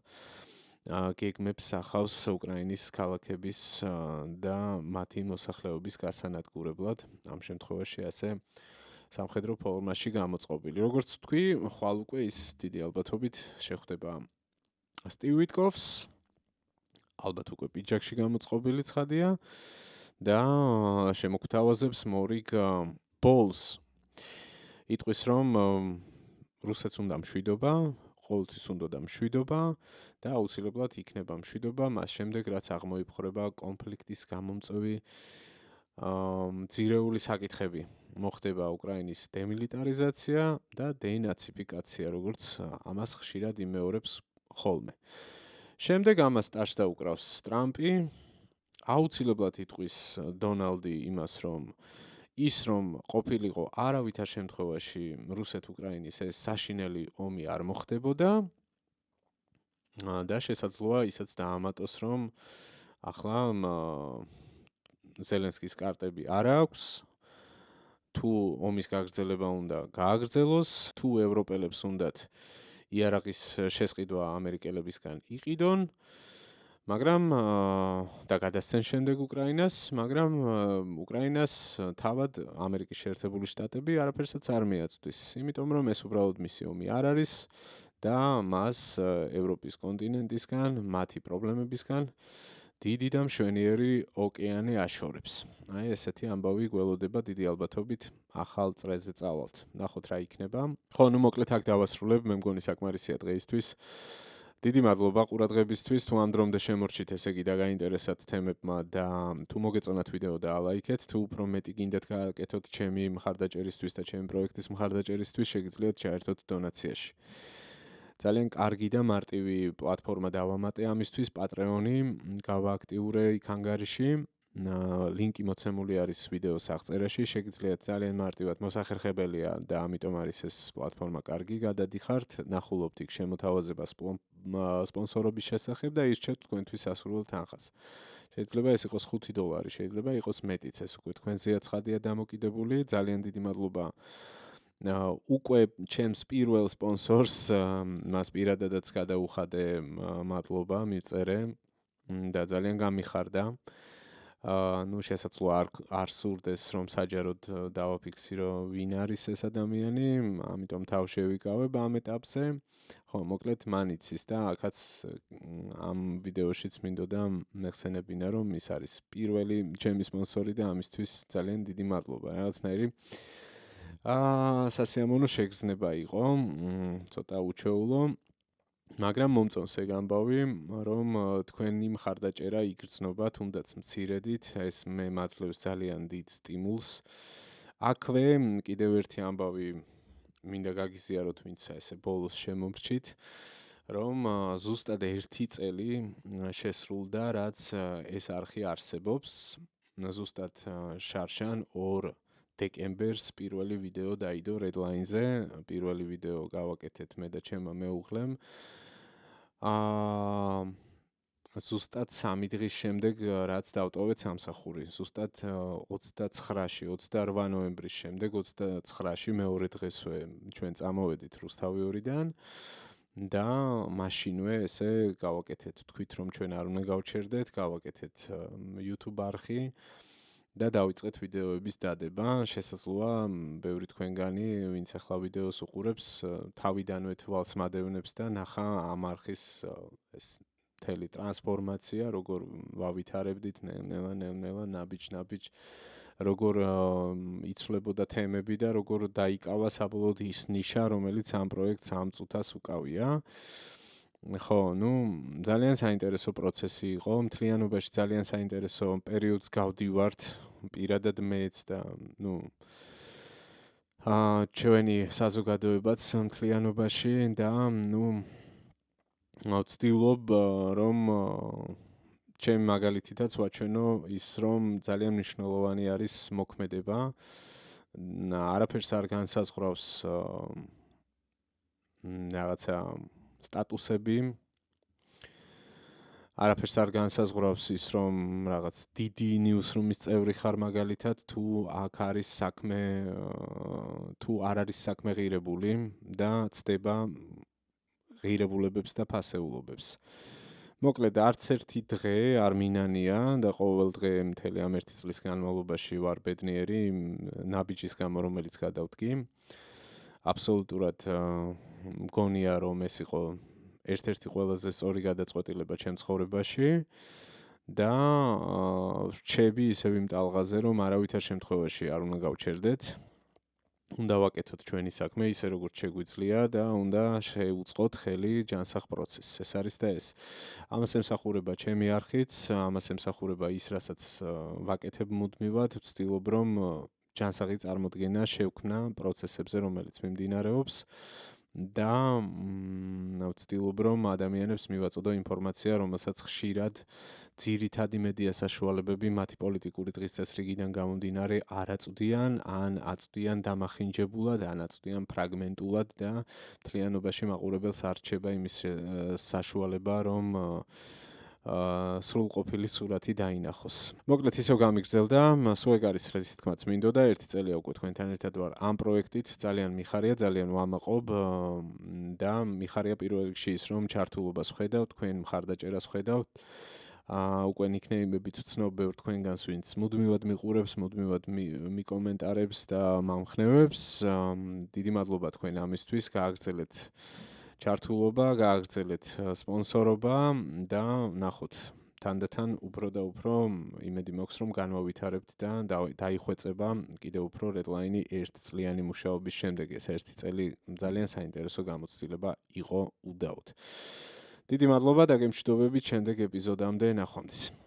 გეგმებს ახავს უკრაინის ქალაქების და მათი მოსახლეობის გასანადგურებლად, ამ შემთხვევაში ასე სამხედრო ფორმაში გამოწყობილი. Როგორც თქვი, ხვალ უკვე ის დიდი ალბათობით შეხვდება სტივ ვიტკოფს, ალბათ უკვე პიჯაკში გამოწყობილი ცხადია და შემოგთავაზებს მორიგ ბოლს. იტყვის, რომ რუსეთს უნდა მშვიდობა, ყოველთვის უნდა მშვიდობა და აუცილებლად იქნება მშვიდობა მას შემდეგ, რაც აღმოიფხვრება კონფლიქტის გამომწვევი ძირეული საკითხები. მოხდება უკრაინის დემილიტარიზაცია და დეინაციფიკაცია, როგორც ამას ხშირად იმეორებს ხოლმე. შემდეგ ამას ტაშს დაუკრავს ტრამპი, აუცილებლად იტყვის დონალდი იმას, რომ ყოფილიყო არავითარ შემთხვევაში რუსეთ-უკრაინის ეს საშინელი ომი არ მოხდებოდა და შესაძლოა ისაც დაამატოს, რომ ახლა ზელენსკის კარტები არ აქვს, თუ ომის გაგრძელება უნდა გააგრძელოს, თუ ევროპელებს უნდათ იარაღის შესყიდვა ამერიკელებისგან იყიდონ, მაგრამ და გადასცენ შემდეგ უკრაინას, მაგრამ უკრაინას თავად ამერიკის შეერთებული შტატები არაფერსაც არ მიაწვდის, იმიტომ რომ ეს უბრალოდ მისი ომი არ არის და მას ევროპის კონტინენტისგან, მათი პრობლემებისგან დიდი და მშვენიერი ოკეანე აშორებს. აი ესეთი ამბავი გველოდება დიდი ალბათობით ახალ წრეზე წავალთ. ნახოთ რა იქნება. ხო, მოკლედ აქ დავასრულებ, მე მგონი საკმარისია დღეისთვის. დიდი მადლობა ყურადღებისთვის, თუ ამ დრომდე შემორჩით, ესე იგი და გაინტერესათ თემებმა და თუ მოგეწონათ ვიდეო და ალაიქეთ, თუ უფრო მეტი გინდათ გააკეთოთ ჩემი მხარდაჭერისთვის და ჩემი პროექტის მხარდაჭერისთვის, შეგიძლიათ ჩაერთოთ დონაციაში. ძალიან კარგი და მარტივი პლატფორმა დავამატე ამისთვის, Patreon-ი გავააქტიურე იქ ანგარიში. ლინკი მოცემული არის ვიდეოს აღწერაში, შეგიძლიათ ძალიან მარტივად მოსახერხებელია და ამიტომ არის ეს პლატფორმა კარგი, გადადიხართ, ნახულობთ იქ შემოთავაზებას სპონსორობის შესახებ და ირჩევთ თქვენთვის სასურველ თანხას. შეიძლება ეს იყოს $5, შეიძლება იყოს მეტიც, ეს უკვე თქვენზეა ცხადია დამოკიდებული. ძალიან დიდი მადლობა უკვე ჩემს პირველ სპონსორს, მას პირადადაც გადაუხადე მადლობა, მიწერე და ძალიან გამიხარდა. შესაძლოა არ სურდეს, რომ საჯაროდ დავაფიქსირო ვინ არის ეს ადამიანი, ამიტომ თავ შევიკავებ ამ ეტაპზე. ხო, მოკლედ მან იცის და აქაც ამ ვიდეოშიც მინდოდა მეხსენებინა, რომ ის არის პირველი ჩემი სპონსორი და ამისთვის ძალიან დიდი მადლობა. რაღაცნაირი სასიამოვნო შეგრძნება იყო, ცოტა უჩვეულო, მაგრამ მომწონს ეგ ამბავი, რომ თქვენი მხარდაჭერა იგრძნობა თუნდაც მცირედით, ეს მე მაძლევს ძალიან დიდ სტიმულს. აქვე კიდევ ერთი ამბავი მინდა გაგიზიაროთ, ვინც ესე ბოლოს შემომრჩით. რომ ზუსტად 1 წელი შესრულდა, რაც ეს არხი არსებობს. ზუსტად შარშან 2 დეკემბერს პირველი ვიდეო დაიდო Redline-ზე. პირველი ვიდეო გავაკეთეთ მე და ჩემმა მეუღლემ. ზუსტად 3 დღის შემდეგ რაც დავტოვეთ სამსახური. ზუსტად 29-ში, 28 ნოემბრის შემდეგ 29-ში მეორე დღესვე ჩვენ წამოვედით რუსთავი 2-დან და მაშინვე ესე გავაკეთეთ. თქვით რომ ჩვენ არ უნდა გავჩერდეთ, გავაკეთეთ YouTube არხი და დავიწყეთ ვიდეოების დადება. შესაძლოა ბევრი თქვენგანი, ვინც ახლა ვიდეოს უყურებს, თავიდანვე თვალს მადევნებს და ნახა ამ არხის ეს მთელი ტრანსფორმაცია, როგორ ვავითარებდით ნელა-ნელა, ნაბიჯ-ნაბიჯ, როგორ იცვლებოდა თემები და როგორ დაიკავა საბოლოოდ ის ნიშა, რომელიც ამ პროექტს ამ წუთას უკავია. ხო, ძალიან საინტერესო პროცესი იყო, მთლიანობაში ძალიან საინტერესო პერიოდს გავდივართ, პირადად მეც და ჩვენი საზოგადოებაც მთლიანობაში და ვცდილობ რომ ჩემი მაგალითითაც ვაჩვენო ის რომ ძალიან მნიშვნელოვანი არის მოქმედება. არაფერს არ განსაზღვრავს რაღაცა სტატუსები. არაფერს არ განსაზღვრავს ის რომ რაღაც დიდი ნიუსრუმის წევრი ხარ მაგალითად თუ აქ არის საქმე თუ არ არის საქმე ღირებული და ცდება ღირებულებებს და ფასეულობებს. მოკლედ არც ერთი დღე არ მინანია და ყოველ დღე მთელი ამ 1 წლის განმავლობაში ვარ ბედნიერი ნაბიჯის გამო რომელიც გადავდგი. აბსოლუტურად მგონია რომ ეს იყო ერთ-ერთი ყველაზე სწორი გადაწყვეტილება ჩემ ცხოვრებაში და რჩები ისევ იმ ტალღაზე რომ არავითარ შემთხვევაში არ უნდა გავჩერდეთ. უნდა ვაკეთოთ ჩვენი საქმე ისე როგორც შეგვიძლია და უნდა შეუწყოთ ხელი ჯანსაღ პროცესს. ეს არის და ეს. ამას ემსახურება ჩემი არხიც, ამას ემსახურება ის, რასაც ვაკეთებ მუდმივად, ვცდილობ რომ ჯანსაღი წარმოდგენა შევქნა პროცესებზე, რომელიც მიმდინარეობს და ვცდილობ რომ ადამიანებს მივაწოდო ინფორმაცია, რომელსაც ხშირად ძირითადი მედია საშუალებები მათი პოლიტიკური დღის წესრიგიდან გამომდინარე არ აწვდიან, ან აწვდიან დამახინჯებულად, ან აწვდიან ფრაგმენტულად და მთლიანობაში მაყურებელს არ რჩება იმის საშუალება, რომ სრულყოფილი სურათი დაინახოს. მოკლედ ისევ გამიგრძელდა, სულ ეგ არის რაზეც თქმაც მინდოდა, 1 წელია უკვე თქვენთან ერთად ვარ ამ პროექტით, ძალიან მიხარია, ძალიან ვამაყობ და მიხარია პირველ რიგში ის რომ ჩართულობას ვხედავ, თქვენ მხარდაჭერას ვხედავ. უკვე ნიქნეიმებით ვცნობ ბევრ თქვენგანს, ვინც მუდმივად მიყურებს, მუდმივად მიკომენტარებს და მომხნევებს. დიდი მადლობა თქვენ ამისთვის, გააგრძელეთ ჩართულობა, გააგრძელეთ სპონსორობა და ნახოთ თანდათან უფრო და უფრო იმედი მაქვს რომ განვავითარებთ და დაიხვეწება კიდევ უფრო Redline 1 წლიანი მუშაობის შემდეგ. ეს 1 წელი ძალიან საინტერესო გამოცდილება იყო უდაოდ. დიდი მადლობა და გემშვიდობებით შემდეგ ეპიზოდამდე ნახვამდის.